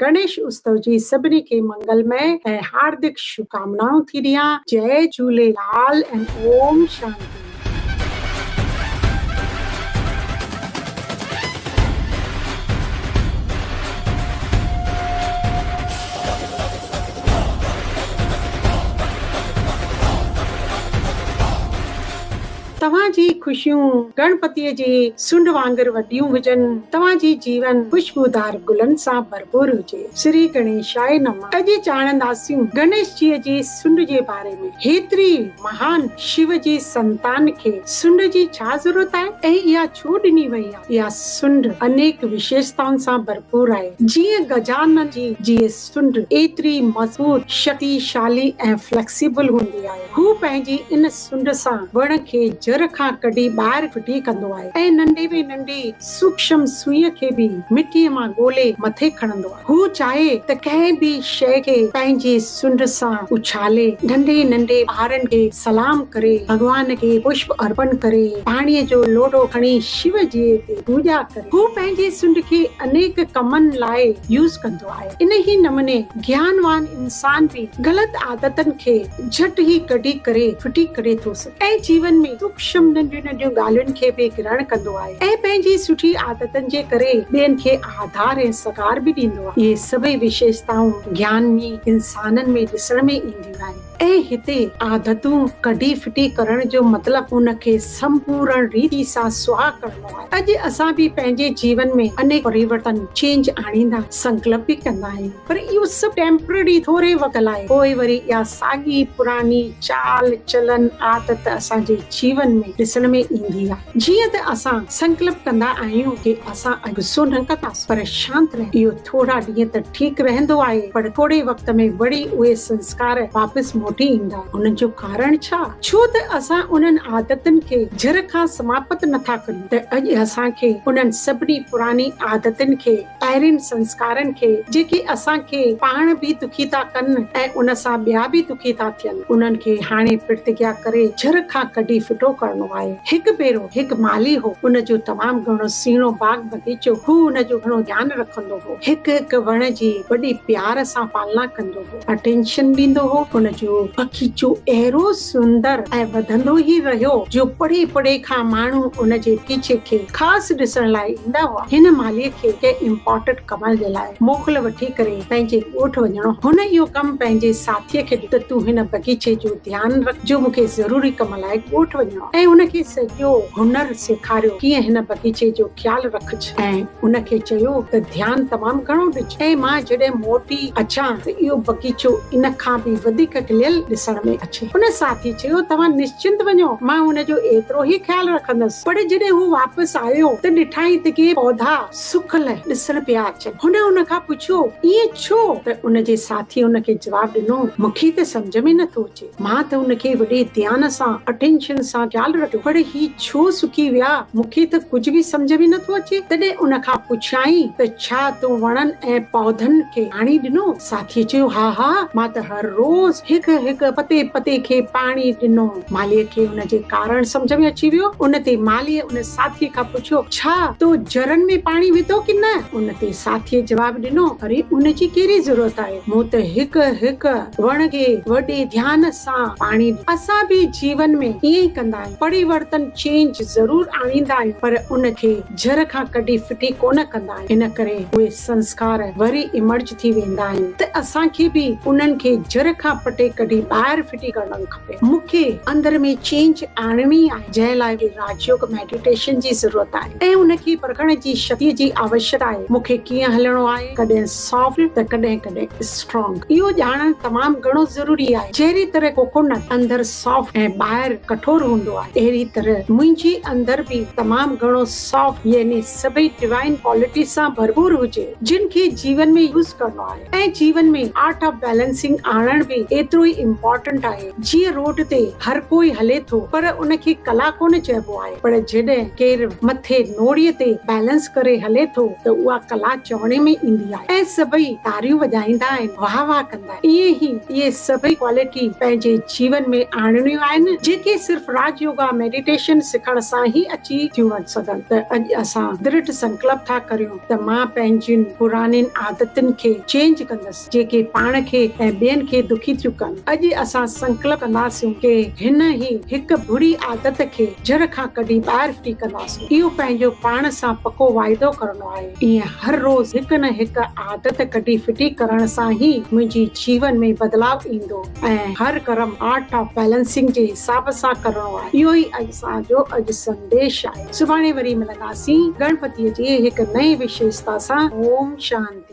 गणेश उत्सव जी सभिनी खे मंगलमय ऐं हार्दिक शुभकामनाऊं थी ॾियां। जय झूलेलाल ऐं ओम शांति। तव्हांजी खुशियूं गणपतिअ जी सुंड वांगुरु वॾियूं हुजनि। तव्हांजी जीवन खुशबूदार गुलनि सां भरपूर हुजे। श्री गणेशाय नमः। अॼु ॼाणंदासीं गणेश जीअ जी सुंड जे बारे में। हेतिरी महान शिव जी संतान खे सुंड जी छा ज़रूरत आहे ऐं इहा छो ॾिनी वई आहे? इहा सुंड अनेक विशेषताउनि सां भरपूर आहे। जीअं गजानन जी सुंड एतिरी मज़बूत, शक्तिशाली ऐं फ्लेक्सिबल हूंदी आहे। हू पंहिंजी इन सुंड सां वण खे जड़ खां कढी ॿाहिरि फिटी कंदो आहे ऐं नंढे में नंढी सूक्ष्म सुईअ खे बि मिटीअ मां ॻोल्हे मथे खणंदो आहे। हू चाहे त कंहिं बि शइ खे पंहिंजे सुंड सां उछाले, नंढे नंढे ॿारनि खे सलाम करे, भॻवान खे पुष्प अर्पण करे, पाणीअ जो लोटो खणी शिव जी पूॼा करे। हू पंहिंजे सुंड खे अनेक कमनि लाइ यूज़ कंदो आहे। इन ई नमूने ज्ञानवान इंसान बि ग़लति आदतनि खे झटि ई कढी करे फिटी करे थो सघे ऐं जीवन में सूक्ष्म नंढियूं नंढियूं ॻाल्हियुनि खे बि ग्रहण कंदो आहे ऐं पंहिंजी सुठी आदतनि जे करे ॿियनि खे आधार ऐं सकार बि ॾींदो आहे। इहे सभई विशेषताऊं ज्ञानी इंसाननि में ॾिसण में ईंदियूं आहिनि ऐं हिते आदतूं कढी फिटी करण जो मतिलबु उनखे संपूर्ण रीति सां सुहा करणो आहे। अॼु असां बि पंहिंजे जीवन में अनेक परिवर्तन चेंज आणींदा संकल्प बि कंदा आहियूं, पर इहो सभु टेम्पररी थोरे वक़्त लाइ, पोइ वरी इहा साॻी पुरानी चाल चलन आदत असांजे जीवन में ॾिसण में ईंदी आहे। जीअं त असां संकल्प कंदा आहियूं कि असां अॼु गुस्सो न कंदासीं, पर शांत रह। इहो थोरा ॾींहं त ठीकु रहंदो आहे, पर थोरे वक़्त में वरी उहे संस्कार वापसि मोटी ईंदा। उन जो कारण छा? छो त असां उन्हनि आदतनि खे जड़ खां समाप्त नथा कयूं। त अॼु असांखे उन्हनि सभिनी पुरानी आदतनि खे, पहिरियुनि संस्कारनि खे, जेके असांखे पाण बि दुखी था कनि ऐं उन सां ॿिया बि दुखी था थियनि, उन्हनि खे हाणे प्रतिज्ञा करे जड़ खां कढी फिटो करणो आहे। हिकु भेरो हिकु माली हो, उन जो तमामु घणो सीणो बाग बगीचो। हू उन जो घणो ध्यानु रखंदो हो, हिकु हिकु वण जी वॾी प्यार सां पालना कंदो हो, अटेंशन ॾींदो हो। उन जो बगीचो अहिड़ो सुंदर ऐं वधंदो ई रहियो जो परे परे खां माण्हू उन जे बगीचे खे ख़ासि ॾिसण लाइ ईंदा हुआ। हिन मालीअ खे कंहिं इम्पोर्टेंट कम जे लाइ मोकल वठी करे पंहिंजे ॻोठ वञणो। हुन इहो कमु पंहिंजे साथीअ खे ॾिनो त तूं हिन बगीचे जो ध्यानु रख, जो मूंखे ज़रूरी कम लाइ ॻोठ वञणो, ऐं उनखे सॼो हुनर सेखारियो कीअं हिन बगीचे जो ख्यालु रखिजे। ऐं उनखे चयो त ध्यानु तमामु घणो ॾिज, ऐं मां जॾहिं मोटी अचां त इहो बगीचो इन खां बि वधीक खिलियल ॾिसण में अचे। उन साथी चयो, तव्हां निश्चिंत वञो, मां हुनजो एतिरो ई ख्यालु रखंदसि। पर जॾहिं हू वापसि आयो त ॾिठाई त के पौधा सुखल ॾिसण पिया अचनि। हुन उनखां पुछियो, ईअं छो? त उनजे साथी उनखे जवाबु ॾिनो, मूंखे त सम्झ में नथो अचे, मां त उनखे वॾे ध्यान सां अटेंशन सां ख्यालु रखियो, पर ही छो सुकी विया, मूंखे त कुझु बि सम्झ में नथो अचे। तॾहिं उनखां पुछाई त छा तूं वणनि ऐं पौधनि खे पाणी ॾिनो? साथीअ चयो, हा हा, मां त हर रोज़ हिकु हिकु पते पते खे पाणी ॾिनो। मालीअ खे उनजे कारण सम्झ में अची वियो। उन ते मालीअ उन साथीअ खां पुछियो, छा तो जड़नि में पाणी विधो कि न? उन ते साथीअ जवाबु ॾिनो, अरे उनजी कहिड़ी ज़रूरत आहे, मूं त हिकु हिकु वण खे वॾे ध्यान सां पाणी। असां बि जीवन में ईअं ई कंदा आहियूं, परिवर्तन चेंज ज़रूर आणींदा आहियूं, पर उनखे जड़ खां कढी फिटी कोन कंदा आहियूं। इन करे उहे संस्कार वरी इमर्ज थी वेंदा आहिनि। त असांखे बि उन्हनि खे जड़ खां पटे कढी ॿाहिरि फिटी करणु खपे। मूंखे अंदर में चेंज आणणी आहे, जंहिं लाइ राजयोग मेडिटेशन जी ज़रूरत आहे ऐं उनखे परखण जी शक्ति जी आवश्यकता आहे। मूंखे कीअं हलणो आहे, कॾहिं सॉफ्ट त कॾहिं कॾहिं स्ट्रॉन्ग, इहो ॼाणणु तमामु घणो ज़रूरी आहे। जहिड़ी तरह कोकोनट अंदर सॉफ्ट ऐं ॿाहिरि कठोर हूंदो आहे, अहिड़ी तरह मुंहिंजी अंदर बि तमामु घणो सॉफ्ट, यानी सभई डिवाइन क्वालिटी सां भरपूर हुजे, जिन खे जीवन में यूज़ करणो आहे। ऐं जीवन में आर्ट ऑफ बैलेंसिंग आणण बि एतिरो ई इम्पोर्टेंट आहे। जीअं रोड ते हर कोई हले थो पर उनखे कला कोन चइबो आहे, पर जॾहिं केरु मथे नोड़ीअ ते बैलेंस करे हले थो त उहा कला चवणे में ईंदी आहे ऐं सभई तारियूं वॼाईंदा आहिनि, वाह वाह कंदा आहिनि। इहे सभई क्वालिटी पंहिंजे जीवन में आणणियूं आहिनि जेके सिर्फ़ राज योगा मेडिटेशन सिखण सां ई अची थियूं सघनि। त अॼु असां दृढ़ संकल्प था करियूं त मां पंहिंजियुनि पुरानियुनि आदतुनि खे चेंज कंदसि जेके पाण खे ऐं ॿियनि खे दुखी थियूं कनि। अॼु असां संकल्प कंदासीं कि हिन ई हिकु बुरी आदत खे जड़ खां कढी ॿाहिरि फिटी कंदासीं। इहो पंहिंजो पाण सां पको वाइदो करणो आहे। ईअं हर रोज़ हिकु न हिकु आदत कढी फिटी करण सां ई मुंहिंजी जीवन में बदलाव ईंदो ऐं हर कर्म आर्ट ऑफ बैलेंसिंग जे हिसाब सां करणो आहे। इहो ई असांजो अॼु संदेश आहे। सुभाणे वरी मिलंदासीं गणपतिअ जी हिकु नई विशेषता सां। ओम शांति।